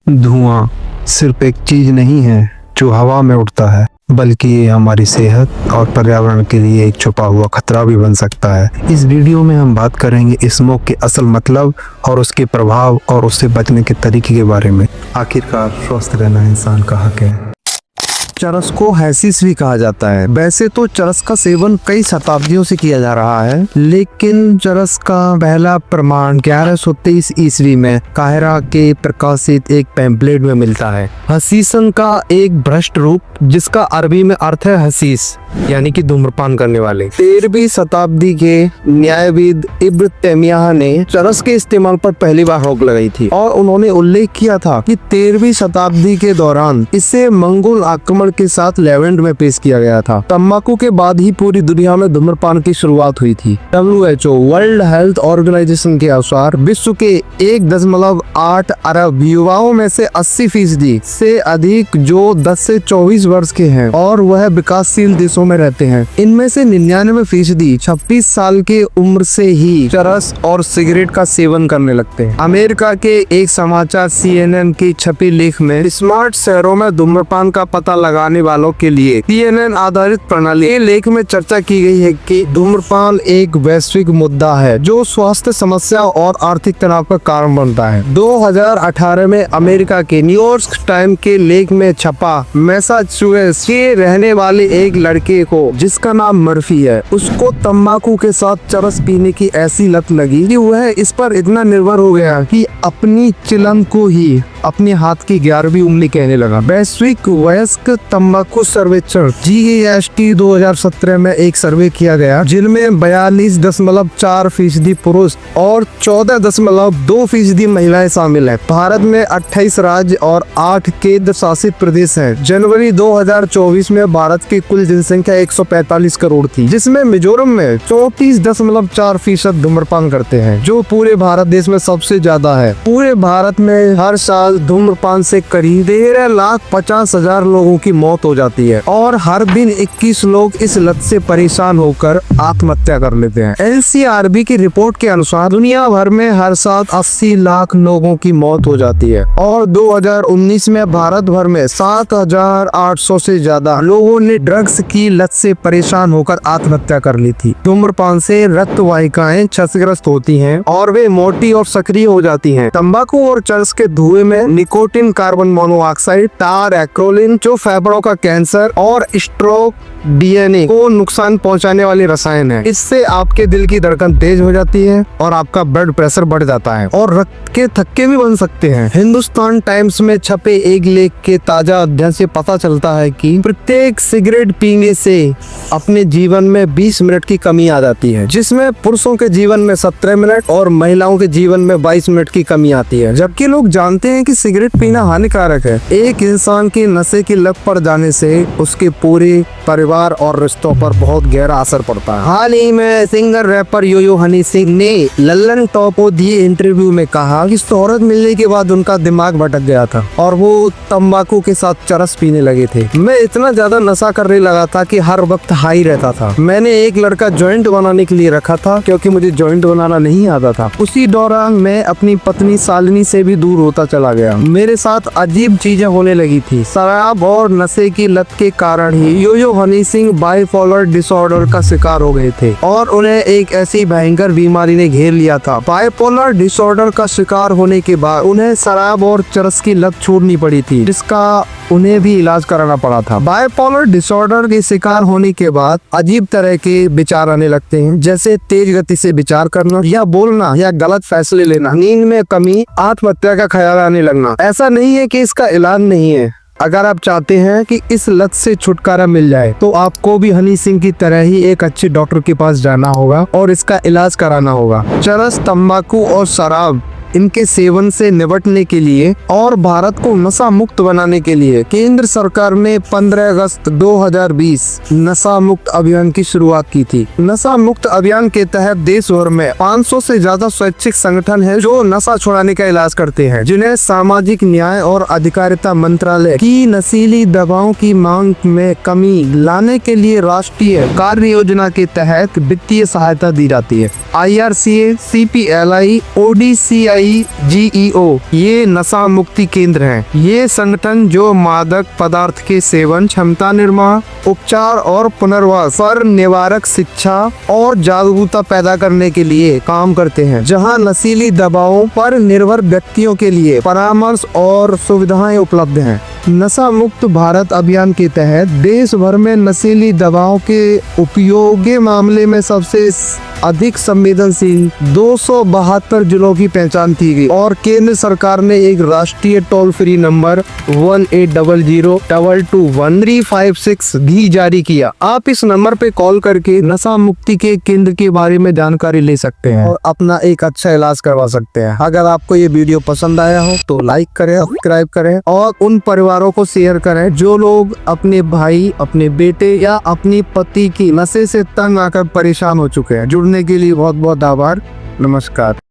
धुआं सिर्फ एक चीज नहीं है जो हवा में उड़ता है, बल्कि ये हमारी सेहत और पर्यावरण के लिए एक छुपा हुआ खतरा भी बन सकता है। इस वीडियो में हम बात करेंगे स्मोक के असल मतलब और उसके प्रभाव और उससे बचने के तरीके के बारे में। आखिरकार स्वस्थ रहना इंसान का हक है। चरस को हैशिश भी कहा जाता है। वैसे तो चरस का सेवन कई शताब्दियों से किया जा रहा है, लेकिन चरस का पहला प्रमाण 1123 ईस्वी में काहिरा के प्रकाशित एक पैम्पलेट में मिलता है। हशीशन का एक भ्रष्ट रूप, जिसका अरबी में अर्थ है हशीश, यानी कि धूम्रपान करने वाले। 13वीं शताब्दी के न्यायविद इब्न तैमिया ने चरस के इस्तेमाल पर पहली बार रोक लगाई थी और उन्होंने उल्लेख किया था कि 13वीं शताब्दी के दौरान इसे मंगोल आक्रमण के साथ लेवेंट में पेश किया गया था। तंबाकू के बाद ही पूरी दुनिया में धूम्रपान की शुरुआत हुई थी। WHO वर्ल्ड हेल्थ ऑर्गेनाइजेशन के अनुसार विश्व के 1.8 अरब युवाओं में से 80% से अधिक जो 10 से 24 वर्ष के हैं और वह विकासशील देशों में रहते हैं। इनमें से 99% 26 साल के उम्र से ही चरस और सिगरेट का सेवन करने लगते हैं। अमेरिका के एक समाचार CNN की छपी लेख में स्मार्ट शहरों में धूम्रपान का पता लगाने वालों के लिए CNN आधारित प्रणाली के लेख में चर्चा की गई है कि धूम्रपान एक वैश्विक मुद्दा है जो स्वास्थ्य समस्या और आर्थिक तनाव का कारण बनता है। 2018 में अमेरिका के न्यूयॉर्क टाइम के लेख में छपा मैसाचुसेट्स के रहने वाले एक लड़के को, जिसका नाम मर्फी है, उसको तंबाकू के साथ चरस पीने की ऐसी लत लगी कि वह इस पर इतना निर्भर हो गया कि अपनी चिलम को ही अपने हाथ की 11वीं उंगली कहने लगा। वैश्विक वयस्क तंबाकू सर्वेक्षण GAST 2017 में एक सर्वे किया गया, जिनमें 42.4% पुरुष और 14.2% महिलाएं शामिल है। भारत में 28 राज्य और 8 केंद्र शासित प्रदेश हैं। जनवरी 2024 में भारत की कुल जनसंख्या 145 करोड़ थी, जिसमें मिजोरम में 34.4% धूम्रपान करते हैं, जो पूरे भारत देश में सबसे ज्यादा है। पूरे भारत में हर साल धूम्रपान से करीब 13,50,000 लोगों की मौत हो जाती है और हर दिन 21 लोग इस लत से परेशान होकर आत्महत्या कर लेते हैं। NCRB की रिपोर्ट के अनुसार दुनिया भर में हर साल 80 लाख लोगों की मौत हो जाती है और 2019 में भारत भर में 7,800 से ज्यादा लोगों ने ड्रग्स की लत से परेशान होकर आत्महत्या कर ली थी। धूम्रपान से रक्त वाहिकाएं क्षतिग्रस्त होती हैं और वे मोटी और सक्रिय हो जाती हैं। तंबाकू और चरस के धुएं में निकोटिन, कार्बन मोनोऑक्साइड, टार, एक्रोलिन, जो फेफड़ों का कैंसर और स्ट्रोक, DNA को नुकसान पहुंचाने वाले रसायन है। इससे आपके दिल की धड़कन तेज हो जाती है और आपका ब्लड प्रेशर बढ़ जाता है और रक्त के थक्के भी बन सकते हैं। हिंदुस्तान टाइम्स में छपे एक लेख के ताजा अध्ययन से पता चलता है कि प्रत्येक सिगरेट पीने से अपने जीवन में 20 मिनट की कमी आ जाती है, जिसमें पुरुषों के जीवन में 17 मिनट और महिलाओं के जीवन में 22 मिनट की कमी आती है। जबकि लोग जानते हैं कि सिगरेट पीना हानिकारक है। एक इंसान की नशे की लत पड़ जाने से उसके पूरे परिवार और रिश्तों पर बहुत गहरा असर पड़ता है। हाल ही में singer rapper yo-yo Honey Singh ने लल्लन टॉप को दिए इंटरव्यू में कहा कि शोहरत मिलने के बाद उनका दिमाग भटक गया था और वो तंबाकू के साथ चरस पीने लगे थे। मैं इतना ज्यादा नशा करने लगा था कि हर वक्त हाई रहता था। मैंने एक लड़का जॉइंट बनाने के लिए रखा था क्योंकि मुझे जॉइंट बनाना नहीं आता था। उसी दौरान मैं अपनी पत्नी शालिनी से भी दूर होता चला गया। मेरे साथ अजीब चीजें होने लगी थी। शराब और नशे की लत के कारण ही yo-yo Honey Singh bipolar disorder का शिकार हो गए थे और उन्हें एक ऐसी भयंकर बीमारी ने घेर लिया था। बाइपोलर डिसऑर्डर का शिकार होने के बाद उन्हें शराब और चरस की लत छोड़नी पड़ी थी, जिसका उन्हें भी इलाज कराना पड़ा था। बाइपोलर डिसऑर्डर के शिकार होने के बाद अजीब तरह के विचार आने लगते हैं, जैसे तेज गति से विचार करना या बोलना या गलत फैसले लेना, नींद में कमी, आत्महत्या का ख्याल आने लगना। ऐसा नहीं है कि इसका इलाज नहीं है। अगर आप चाहते हैं कि इस लत से छुटकारा मिल जाए तो आपको भी हनी सिंह की तरह ही एक अच्छे डॉक्टर के पास जाना होगा और इसका इलाज कराना होगा। चरस, तंबाकू और शराब इनके सेवन से निपटने के लिए और भारत को नशा मुक्त बनाने के लिए केंद्र सरकार ने 15 अगस्त 2020 नशा मुक्त अभियान की शुरुआत की थी। नशा मुक्त अभियान के तहत देश भर में 500 से ज्यादा स्वैच्छिक संगठन है जो नशा छुड़ाने का इलाज करते हैं, जिन्हें सामाजिक न्याय और अधिकारिता मंत्रालय की नशीली दवाओं की मांग में कमी लाने के लिए राष्ट्रीय कार्य योजना के तहत वित्तीय सहायता दी जाती है। IRCA, CPLI, ODCI NSAIDO ये नशा मुक्ति केंद्र है। ये संगठन जो मादक पदार्थ के सेवन, क्षमता निर्माण, उपचार और पुनर्वास पर निवारक शिक्षा और जागरूकता पैदा करने के लिए काम करते हैं, जहां नशीली दवाओं पर निर्भर व्यक्तियों के लिए परामर्श और सुविधाएं उपलब्ध हैं। नशा मुक्त भारत अभियान के तहत देश भर में नशीली दवाओं के उपयोग के मामले में सबसे अधिक संवेदनशील 272 जिलों की पहचान की गई और केंद्र सरकार ने एक राष्ट्रीय टोल फ्री नंबर 1800-221-356 भी जारी किया। आप इस नंबर पे कॉल करके नशा मुक्ति के केंद्र के बारे में जानकारी ले सकते हैं और अपना एक अच्छा इलाज करवा सकते हैं। अगर आपको ये वीडियो पसंद आया हो तो लाइक करें, सब्सक्राइब करें और उन परिवारों को शेयर करें जो लोग अपने भाई, अपने बेटे या अपनी पति की नशे से तंग आकर परेशान हो चुके हैं। जुड़ने के लिए बहुत बहुत आभार। नमस्कार।